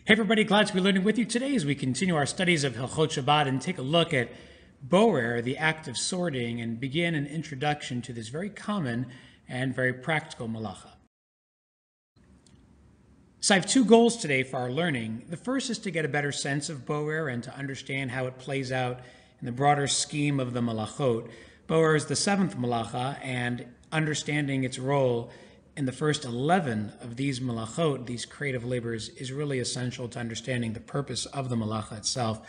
Hey everybody, glad to be learning with you today as we continue our studies of Hilchot Shabbat and take a look at boer, the act of sorting, and begin an introduction to this very common and very practical malacha. So I have two goals today for our learning. The first is to get a better sense of boer and to understand how it plays out in the broader scheme of the malachot. Boer is the seventh malacha, and understanding its role in the first 11 of these malachot, these creative labors, is really essential to understanding the purpose of the malacha itself.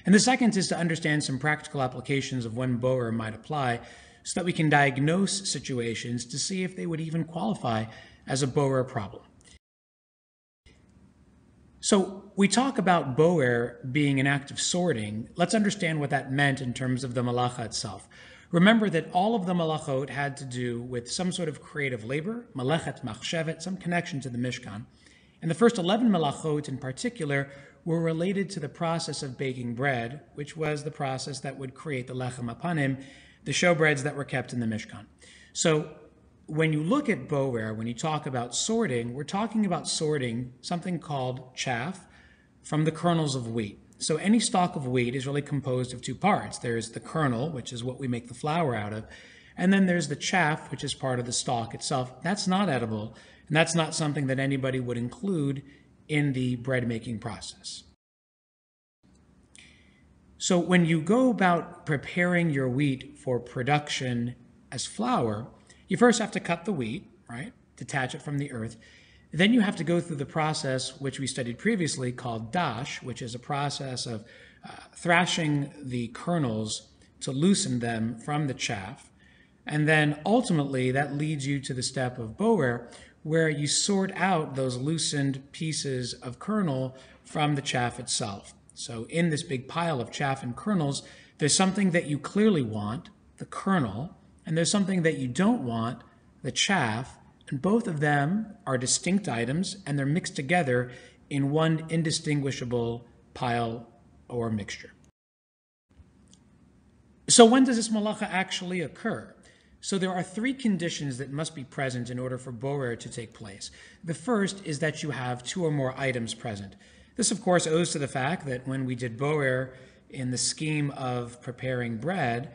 And the second is to understand some practical applications of when boer might apply so that we can diagnose situations to see if they would even qualify as a boer problem. So we talk about boer being an act of sorting. Let's understand what that meant in terms of the malacha itself. Remember that all of the malachot had to do with some sort of creative labor, malechet machshevet, some connection to the Mishkan. And the first 11 malachot in particular were related to the process of baking bread, which was the process that would create the lechem apanim, the showbreads that were kept in the Mishkan. So when you look at boer, when you talk about sorting, we're talking about sorting something called chaff from the kernels of wheat. So any stalk of wheat is really composed of two parts. There's the kernel, which is what we make the flour out of, and then there's the chaff, which is part of the stalk itself. That's not edible, and that's not something that anybody would include in the bread making process. So when you go about preparing your wheat for production as flour, you first have to cut the wheat, right? Detach it from the earth. Then you have to go through the process which we studied previously called dash, which is a process of thrashing the kernels to loosen them from the chaff. And then ultimately that leads you to the step of boer, where you sort out those loosened pieces of kernel from the chaff itself. So in this big pile of chaff and kernels, there's something that you clearly want, the kernel, and there's something that you don't want, the chaff, and both of them are distinct items, and they're mixed together in one indistinguishable pile or mixture. So when does this malacha actually occur? So there are three conditions that must be present in order for boer to take place. The first is that you have two or more items present. This, of course, owes to the fact that when we did boer in the scheme of preparing bread,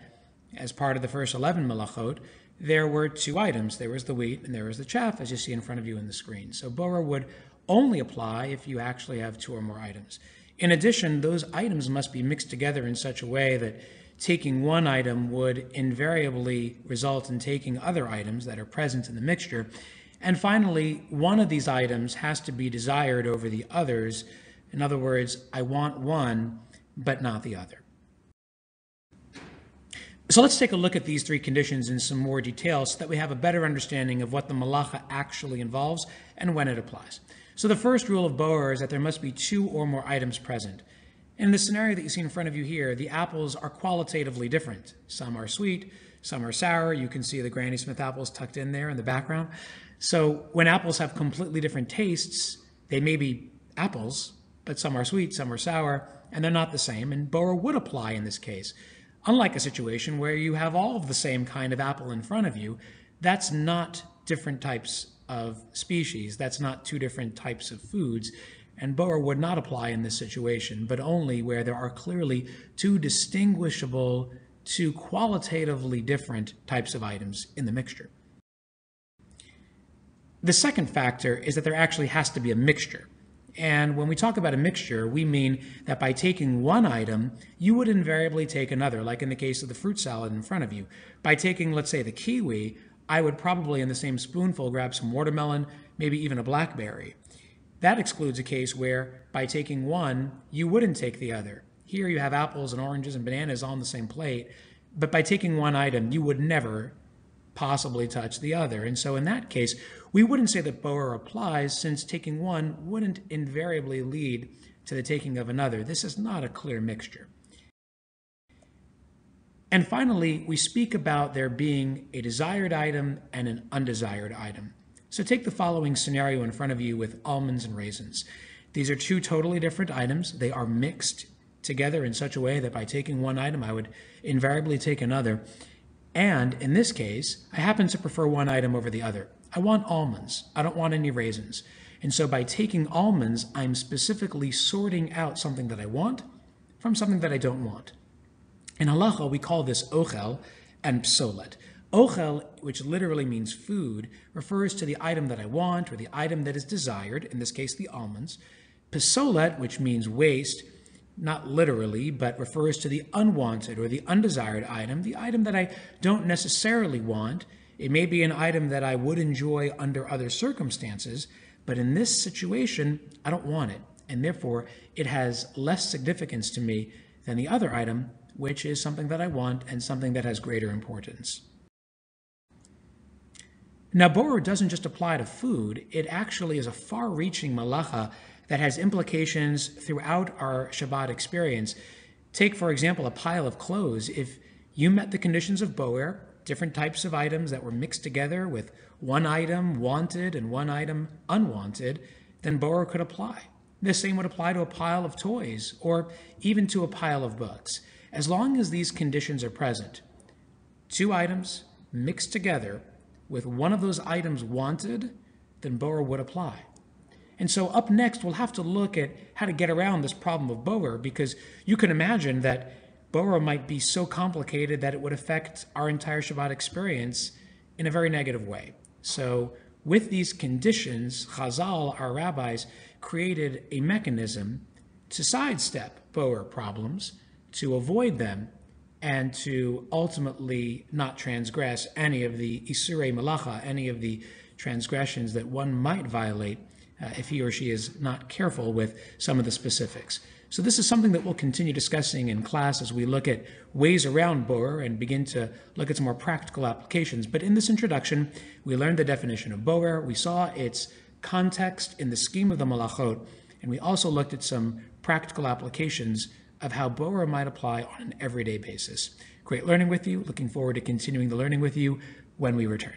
as part of the first 11 malachot, there were two items. There was the wheat and there was the chaff, as you see in front of you in the screen. So boer would only apply if you actually have two or more items. In addition, those items must be mixed together in such a way that taking one item would invariably result in taking other items that are present in the mixture. And finally, one of these items has to be desired over the others. In other words, I want one, but not the other. So let's take a look at these three conditions in some more detail so that we have a better understanding of what the malacha actually involves and when it applies. So the first rule of boer is that there must be two or more items present. In the scenario that you see in front of you here, the apples are qualitatively different. Some are sweet, some are sour. You can see the Granny Smith apples tucked in there in the background. So when apples have completely different tastes, they may be apples, but some are sweet, some are sour, and they're not the same, and boer would apply in this case. Unlike a situation where you have all of the same kind of apple in front of you, that's not different types of species. That's not two different types of foods. And boer would not apply in this situation, but only where there are clearly two distinguishable, two qualitatively different types of items in the mixture. The second factor is that there actually has to be a mixture. And when we talk about a mixture, we mean that by taking one item, you would invariably take another, like in the case of the fruit salad in front of you. By taking, let's say, the kiwi, I would probably in the same spoonful grab some watermelon, maybe even a blackberry. That excludes a case where by taking one, you wouldn't take the other. Here you have apples and oranges and bananas on the same plate, but by taking one item, you would never possibly touch the other. And so in that case, we wouldn't say that boer applies, since taking one wouldn't invariably lead to the taking of another. This is not a clear mixture. And finally, we speak about there being a desired item and an undesired item. So take the following scenario in front of you with almonds and raisins. These are two totally different items. They are mixed together in such a way that by taking one item, I would invariably take another. And in this case, I happen to prefer one item over the other. I want almonds. I don't want any raisins. And so by taking almonds, I'm specifically sorting out something that I want from something that I don't want. In halacha, we call this ochel and psolet. Ochel, which literally means food, refers to the item that I want or the item that is desired, in this case the almonds. Psolet, which means waste, not literally, but refers to the unwanted or the undesired item, the item that I don't necessarily want. It may be an item that I would enjoy under other circumstances, but in this situation, I don't want it, and therefore it has less significance to me than the other item, which is something that I want and something that has greater importance. Now, borer doesn't just apply to food. It actually is a far-reaching malacha that has implications throughout our Shabbat experience. Take, for example, a pile of clothes. If you met the conditions of boer, different types of items that were mixed together with one item wanted and one item unwanted, then boer could apply. The same would apply to a pile of toys or even to a pile of books. As long as these conditions are present, two items mixed together with one of those items wanted, then boer would apply. And so up next, we'll have to look at how to get around this problem of boer, because you can imagine that boer might be so complicated that it would affect our entire Shabbat experience in a very negative way. So with these conditions, Chazal, our rabbis, created a mechanism to sidestep boer problems, to avoid them, and to ultimately not transgress any of the isurei malacha, any of the transgressions that one might violate if he or she is not careful with some of the specifics. So this is something that we'll continue discussing in class as we look at ways around boer and begin to look at some more practical applications. But in this introduction, we learned the definition of boer, we saw its context in the scheme of the malachot, and we also looked at some practical applications of how boer might apply on an everyday basis. Great learning with you. Looking forward to continuing the learning with you when we return.